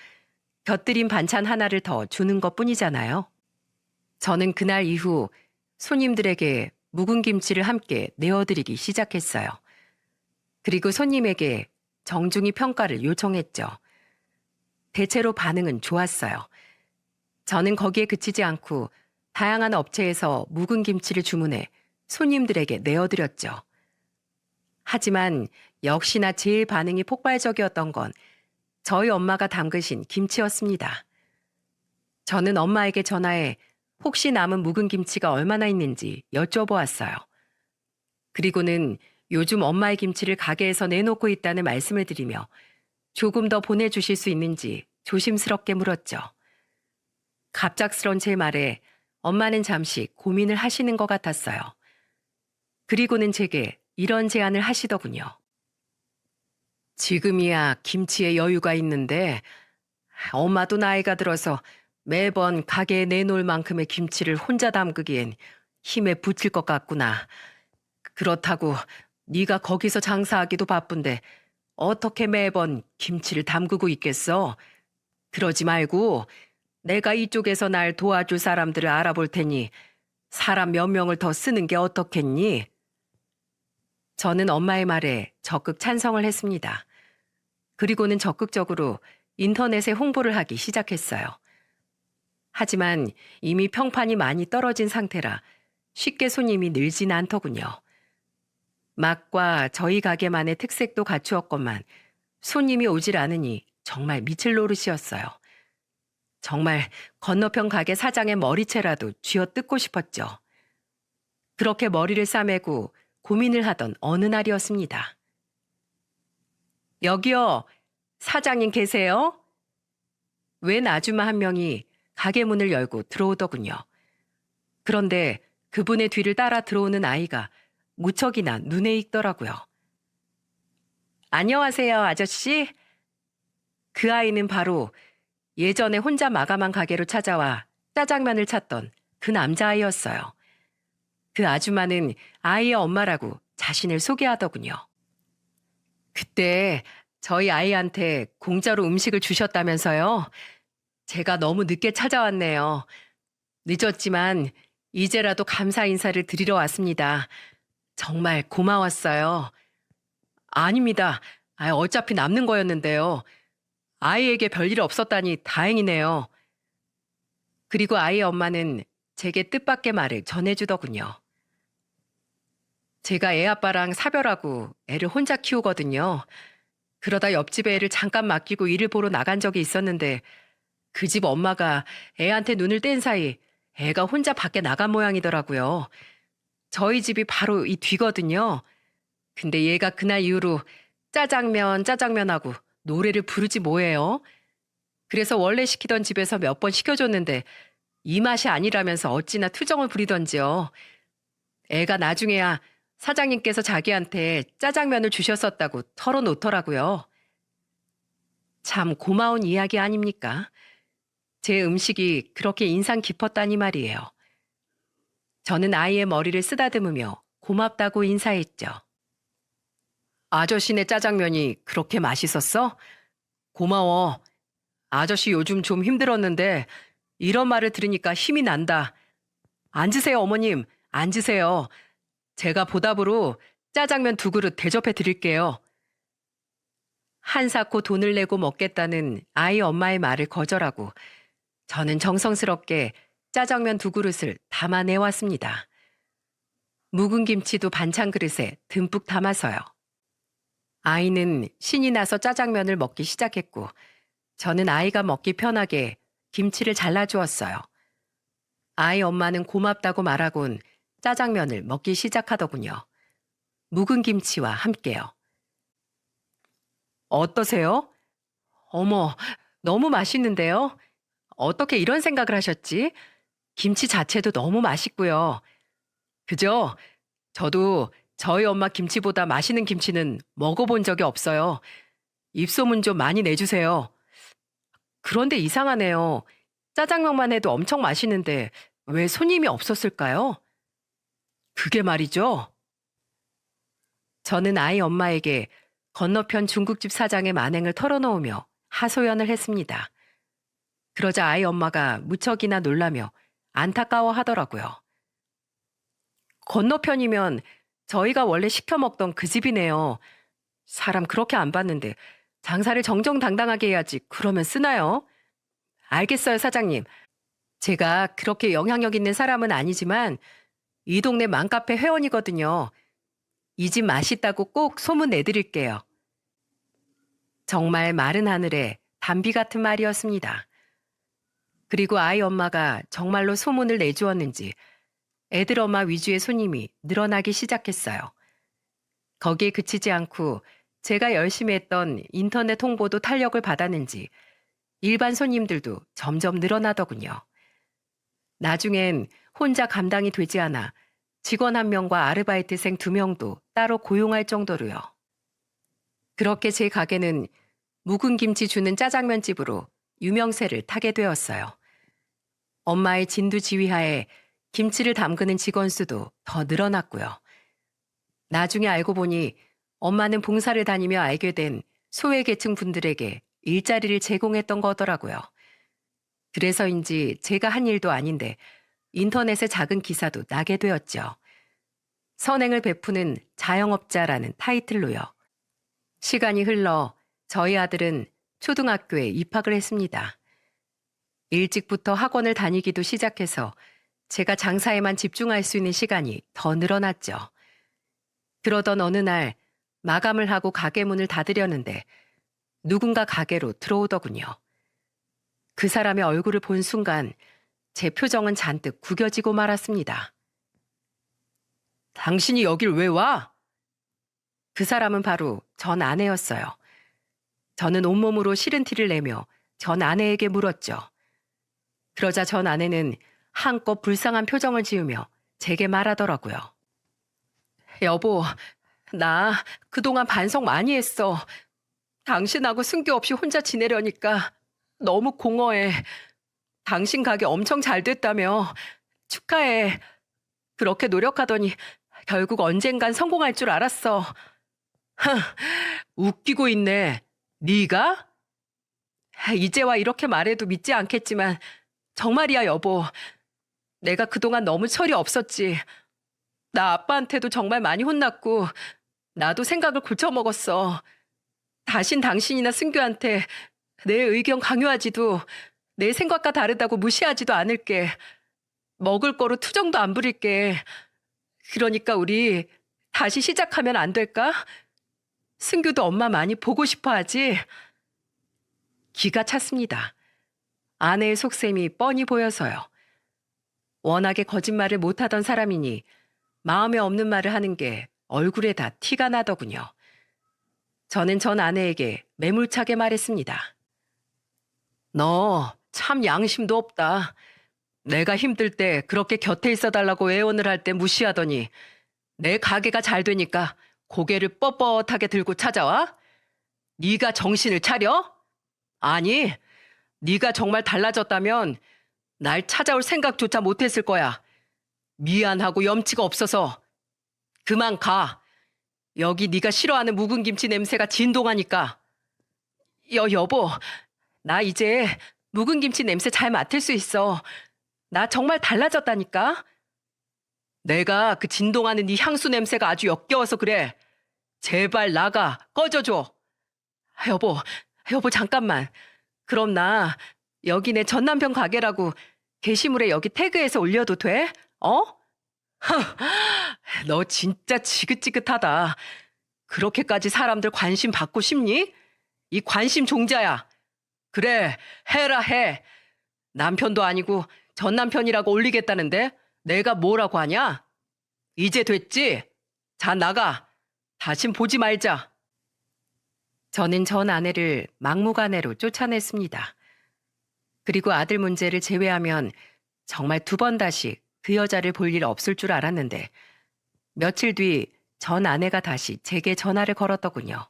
곁들인 반찬 하나를 더 주는 것뿐이잖아요. 저는 그날 이후 손님들에게 묵은 김치를 함께 내어드리기 시작했어요. 그리고 손님에게 정중히 평가를 요청했죠. 대체로 반응은 좋았어요. 저는 거기에 그치지 않고 다양한 업체에서 묵은 김치를 주문해 손님들에게 내어드렸죠. 하지만 역시나 제일 반응이 폭발적이었던 건 저희 엄마가 담그신 김치였습니다. 저는 엄마에게 전화해 혹시 남은 묵은 김치가 얼마나 있는지 여쭤보았어요. 그리고는 요즘 엄마의 김치를 가게에서 내놓고 있다는 말씀을 드리며 조금 더 보내주실 수 있는지 조심스럽게 물었죠. 갑작스런 제 말에 엄마는 잠시 고민을 하시는 것 같았어요. 그리고는 제게 이런 제안을 하시더군요. 지금이야 김치에 여유가 있는데 엄마도 나이가 들어서 매번 가게에 내놓을 만큼의 김치를 혼자 담그기엔 힘에 부칠 것 같구나. 그렇다고 네가 거기서 장사하기도 바쁜데 어떻게 매번 김치를 담그고 있겠어? 그러지 말고 내가 이쪽에서 날 도와줄 사람들을 알아볼 테니 사람 몇 명을 더 쓰는 게 어떻겠니? 저는 엄마의 말에 적극 찬성을 했습니다. 그리고는 적극적으로 인터넷에 홍보를 하기 시작했어요. 하지만 이미 평판이 많이 떨어진 상태라 쉽게 손님이 늘진 않더군요. 맛과 저희 가게만의 특색도 갖추었건만 손님이 오질 않으니 정말 미칠 노릇이었어요. 정말 건너편 가게 사장의 머리채라도 쥐어뜯고 싶었죠. 그렇게 머리를 싸매고 고민을 하던 어느 날이었습니다. 여기요, 사장님 계세요? 웬 아줌마 한 명이 가게 문을 열고 들어오더군요. 그런데 그분의 뒤를 따라 들어오는 아이가 무척이나 눈에 익더라고요. 안녕하세요, 아저씨. 그 아이는 바로 예전에 혼자 마감한 가게로 찾아와 짜장면을 찾던 그 남자아이였어요. 그 아줌마는 아이의 엄마라고 자신을 소개하더군요. 그때 저희 아이한테 공짜로 음식을 주셨다면서요. 제가 너무 늦게 찾아왔네요. 늦었지만 이제라도 감사 인사를 드리러 왔습니다. 정말 고마웠어요. 아닙니다. 어차피 남는 거였는데요. 아이에게 별일 없었다니 다행이네요. 그리고 아이의 엄마는 제게 뜻밖의 말을 전해주더군요. 제가 애 아빠랑 사별하고 애를 혼자 키우거든요. 그러다 옆집 애를 잠깐 맡기고 일을 보러 나간 적이 있었는데 그 집 엄마가 애한테 눈을 뗀 사이 애가 혼자 밖에 나간 모양이더라고요. 저희 집이 바로 이 뒤거든요. 근데 얘가 그날 이후로 짜장면, 짜장면하고 노래를 부르지 뭐예요. 그래서 원래 시키던 집에서 몇 번 시켜줬는데 이 맛이 아니라면서 어찌나 투정을 부리던지요. 애가 나중에야 사장님께서 자기한테 짜장면을 주셨었다고 털어놓더라고요. 참 고마운 이야기 아닙니까? 제 음식이 그렇게 인상 깊었다니 말이에요. 저는 아이의 머리를 쓰다듬으며 고맙다고 인사했죠. 아저씨네 짜장면이 그렇게 맛있었어? 고마워. 아저씨 요즘 좀 힘들었는데 이런 말을 들으니까 힘이 난다. 앉으세요, 어머님. 앉으세요. 제가 보답으로 짜장면 2그릇 대접해 드릴게요. 한사코 돈을 내고 먹겠다는 아이 엄마의 말을 거절하고 저는 정성스럽게 짜장면 2그릇을 담아내왔습니다. 묵은 김치도 반찬 그릇에 듬뿍 담아서요. 아이는 신이 나서 짜장면을 먹기 시작했고 저는 아이가 먹기 편하게 김치를 잘라주었어요. 아이 엄마는 고맙다고 말하곤 짜장면을 먹기 시작하더군요. 묵은 김치와 함께요. 어떠세요? 어머, 너무 맛있는데요? 어떻게 이런 생각을 하셨지? 김치 자체도 너무 맛있고요. 그죠? 저도 저희 엄마 김치보다 맛있는 김치는 먹어본 적이 없어요. 입소문 좀 많이 내주세요. 그런데 이상하네요. 짜장면만 해도 엄청 맛있는데 왜 손님이 없었을까요? 그게 말이죠. 저는 아이 엄마에게 건너편 중국집 사장의 만행을 털어놓으며 하소연을 했습니다. 그러자 아이 엄마가 무척이나 놀라며 안타까워 하더라고요. 건너편이면 저희가 원래 시켜 먹던 그 집이네요. 사람 그렇게 안 봤는데 장사를 정정당당하게 해야지 그러면 쓰나요? 알겠어요, 사장님. 제가 그렇게 영향력 있는 사람은 아니지만 이 동네 맘카페 회원이거든요. 이 집 맛있다고 꼭 소문 내드릴게요. 정말 마른 하늘에 단비 같은 말이었습니다. 그리고 아이 엄마가 정말로 소문을 내주었는지 애들 엄마 위주의 손님이 늘어나기 시작했어요. 거기에 그치지 않고 제가 열심히 했던 인터넷 홍보도 탄력을 받았는지 일반 손님들도 점점 늘어나더군요. 나중엔 혼자 감당이 되지 않아 직원 1명과 아르바이트생 2명도 따로 고용할 정도로요. 그렇게 제 가게는 묵은 김치 주는 짜장면집으로 유명세를 타게 되었어요. 엄마의 진두지휘하에 김치를 담그는 직원 수도 더 늘어났고요. 나중에 알고 보니 엄마는 봉사를 다니며 알게 된 소외계층 분들에게 일자리를 제공했던 거더라고요. 그래서인지 제가 한 일도 아닌데 인터넷에 작은 기사도 나게 되었죠. 선행을 베푸는 자영업자라는 타이틀로요. 시간이 흘러 저희 아들은 초등학교에 입학을 했습니다. 일찍부터 학원을 다니기도 시작해서 제가 장사에만 집중할 수 있는 시간이 더 늘어났죠. 그러던 어느 날 마감을 하고 가게 문을 닫으려는데 누군가 가게로 들어오더군요. 그 사람의 얼굴을 본 순간 제 표정은 잔뜩 구겨지고 말았습니다. 당신이 여길 왜 와? 그 사람은 바로 전 아내였어요. 저는 온몸으로 싫은 티를 내며 전 아내에게 물었죠. 그러자 전 아내는 한껏 불쌍한 표정을 지으며 제게 말하더라고요. 여보, 나 그동안 반성 많이 했어. 당신하고 승규 없이 혼자 지내려니까 너무 공허해. 당신 가게 엄청 잘 됐다며. 축하해. 그렇게 노력하더니 결국 언젠간 성공할 줄 알았어. 웃기고 있네. 네가? 이제와 이렇게 말해도 믿지 않겠지만 정말이야, 여보. 내가 그동안 너무 철이 없었지. 나 아빠한테도 정말 많이 혼났고 나도 생각을 고쳐먹었어. 다신 당신이나 승규한테 내 의견 강요하지도 내 생각과 다르다고 무시하지도 않을게. 먹을 거로 투정도 안 부릴게. 그러니까 우리 다시 시작하면 안 될까? 승규도 엄마 많이 보고 싶어 하지? 기가 찼습니다. 아내의 속셈이 뻔히 보여서요. 워낙에 거짓말을 못하던 사람이니 마음에 없는 말을 하는 게 얼굴에 다 티가 나더군요. 저는 전 아내에게 매몰차게 말했습니다. 너 참 양심도 없다. 내가 힘들 때 그렇게 곁에 있어달라고 애원을 할 때 무시하더니 내 가게가 잘 되니까 고개를 뻣뻣하게 들고 찾아와? 네가 정신을 차려? 아니, 네가 정말 달라졌다면 날 찾아올 생각조차 못했을 거야. 미안하고 염치가 없어서. 그만 가. 여기 네가 싫어하는 묵은 김치 냄새가 진동하니까. 여보, 나 이제 묵은 김치 냄새 잘 맡을 수 있어. 나 정말 달라졌다니까. 내가 그 진동하는 네 향수 냄새가 아주 역겨워서 그래. 제발 나가. 꺼져줘. 여보 잠깐만. 그럼 나 여기 내 전남편 가게라고 게시물에 여기 태그해서 올려도 돼? 어? 너 진짜 지긋지긋하다. 그렇게까지 사람들 관심 받고 싶니? 이 관심 종자야. 그래, 해라 해. 남편도 아니고 전 남편이라고 올리겠다는데 내가 뭐라고 하냐? 이제 됐지? 자, 나가. 다신 보지 말자. 저는 전 아내를 막무가내로 쫓아냈습니다. 그리고 아들 문제를 제외하면 정말 두 번 다시 그 여자를 볼 일 없을 줄 알았는데 며칠 뒤 전 아내가 다시 제게 전화를 걸었더군요.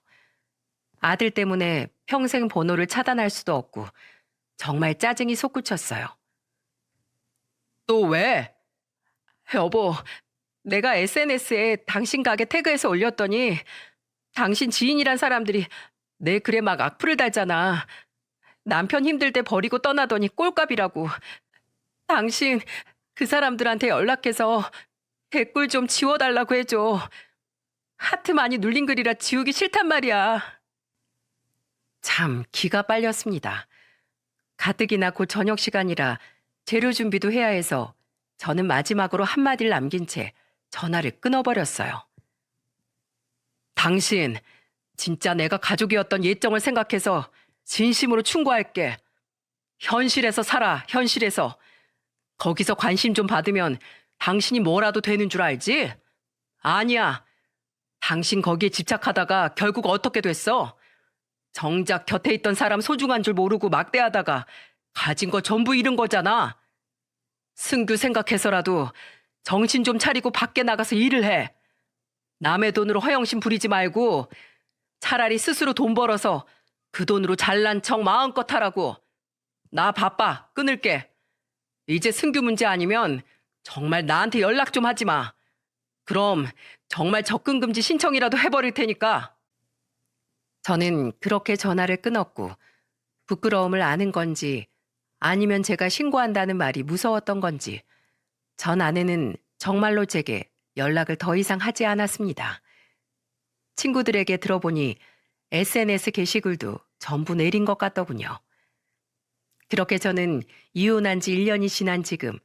아들 때문에 평생 번호를 차단할 수도 없고 정말 짜증이 솟구쳤어요. 또 왜? 여보, 내가 SNS에 당신 가게 태그해서 올렸더니 당신 지인이란 사람들이 내 글에 막 악플을 달잖아. 남편 힘들 때 버리고 떠나더니 꼴값이라고. 당신 그 사람들한테 연락해서 댓글 좀 지워달라고 해줘. 하트 많이 눌린 글이라 지우기 싫단 말이야. 참 기가 빨렸습니다. 가뜩이나 곧 저녁 시간이라 재료 준비도 해야 해서 저는 마지막으로 한마디를 남긴 채 전화를 끊어버렸어요. 당신, 진짜 내가 가족이었던 예정을 생각해서 진심으로 충고할게. 현실에서 살아, 현실에서. 거기서 관심 좀 받으면 당신이 뭐라도 되는 줄 알지? 아니야. 당신 거기에 집착하다가 결국 어떻게 됐어? 정작 곁에 있던 사람 소중한 줄 모르고 막대하다가 가진 거 전부 잃은 거잖아. 승규 생각해서라도 정신 좀 차리고 밖에 나가서 일을 해. 남의 돈으로 허영심 부리지 말고 차라리 스스로 돈 벌어서 그 돈으로 잘난 척 마음껏 하라고. 나 바빠. 끊을게. 이제 승규 문제 아니면 정말 나한테 연락 좀 하지 마. 그럼 정말 접근금지 신청이라도 해버릴 테니까. 저는 그렇게 전화를 끊었고 부끄러움을 아는 건지 아니면 제가 신고한다는 말이 무서웠던 건지 전 아내는 정말로 제게 연락을 더 이상 하지 않았습니다. 친구들에게 들어보니 SNS 게시글도 전부 내린 것 같더군요. 그렇게 저는 이혼한 지 1년이 지난 지금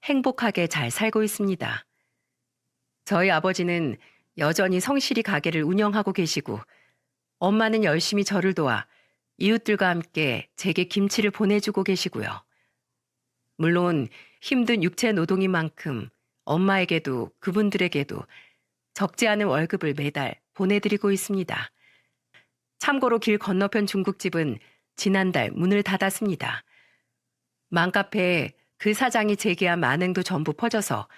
행복하게 잘 살고 있습니다. 저희 아버지는 여전히 성실히 가게를 운영하고 계시고 엄마는 열심히 저를 도와 이웃들과 함께 제게 김치를 보내주고 계시고요. 물론 힘든 육체 노동인 만큼 엄마에게도 그분들에게도 적지 않은 월급을 매달 보내드리고 있습니다. 참고로 길 건너편 중국집은 지난달 문을 닫았습니다. 맘카페에 그 사장이 제기한 만행도 전부 퍼져서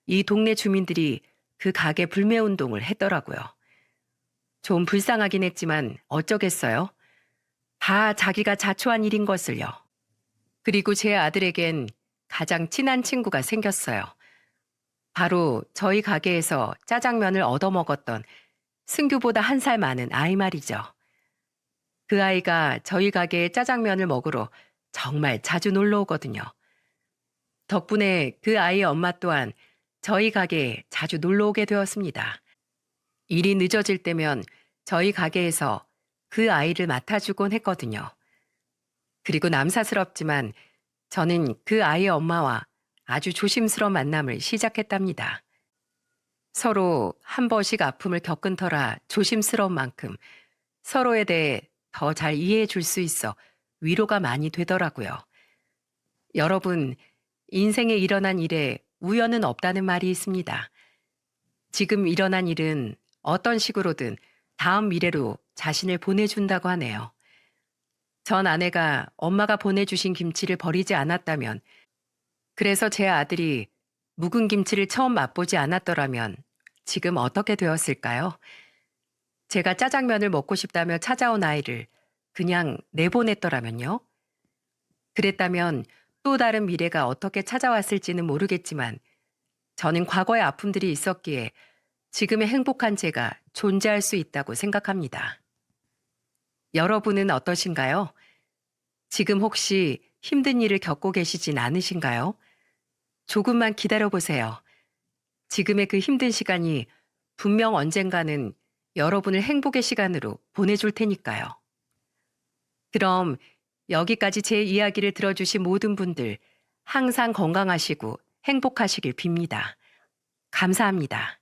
이 동네 주민들이 그 가게 불매 운동을 했더라고요. 좀 불쌍하긴 했지만 어쩌겠어요? 다 자기가 자초한 일인 것을요. 그리고 제 아들에겐 가장 친한 친구가 생겼어요. 바로 저희 가게에서 짜장면을 얻어먹었던 승규보다 1살 많은 아이 말이죠. 그 아이가 저희 가게에 짜장면을 먹으러 정말 자주 놀러 오거든요. 덕분에 그 아이의 엄마 또한 저희 가게에 자주 놀러 오게 되었습니다. 일이 늦어질 때면 저희 가게에서 그 아이를 맡아주곤 했거든요. 그리고 남사스럽지만 저는 그 아이의 엄마와 아주 조심스러운 만남을 시작했답니다. 서로 한 번씩 아픔을 겪은 터라 조심스러운 만큼 서로에 대해 더 잘 이해해 줄 수 있어 위로가 많이 되더라고요. 여러분, 인생에 일어난 일에 우연은 없다는 말이 있습니다. 지금 일어난 일은 어떤 식으로든 다음 미래로 자신을 보내준다고 하네요. 전 아내가 엄마가 보내주신 김치를 버리지 않았다면, 그래서 제 아들이 묵은 김치를 처음 맛보지 않았더라면 지금 어떻게 되었을까요? 제가 짜장면을 먹고 싶다며 찾아온 아이를 그냥 내보냈더라면요? 그랬다면 또 다른 미래가 어떻게 찾아왔을지는 모르겠지만 저는 과거의 아픔들이 있었기에 지금의 행복한 제가 존재할 수 있다고 생각합니다. 여러분은 어떠신가요? 지금 혹시 힘든 일을 겪고 계시진 않으신가요? 조금만 기다려 보세요. 지금의 그 힘든 시간이 분명 언젠가는 여러분을 행복의 시간으로 보내줄 테니까요. 그럼 여기까지 제 이야기를 들어주신 모든 분들 항상 건강하시고 행복하시길 빕니다. 감사합니다.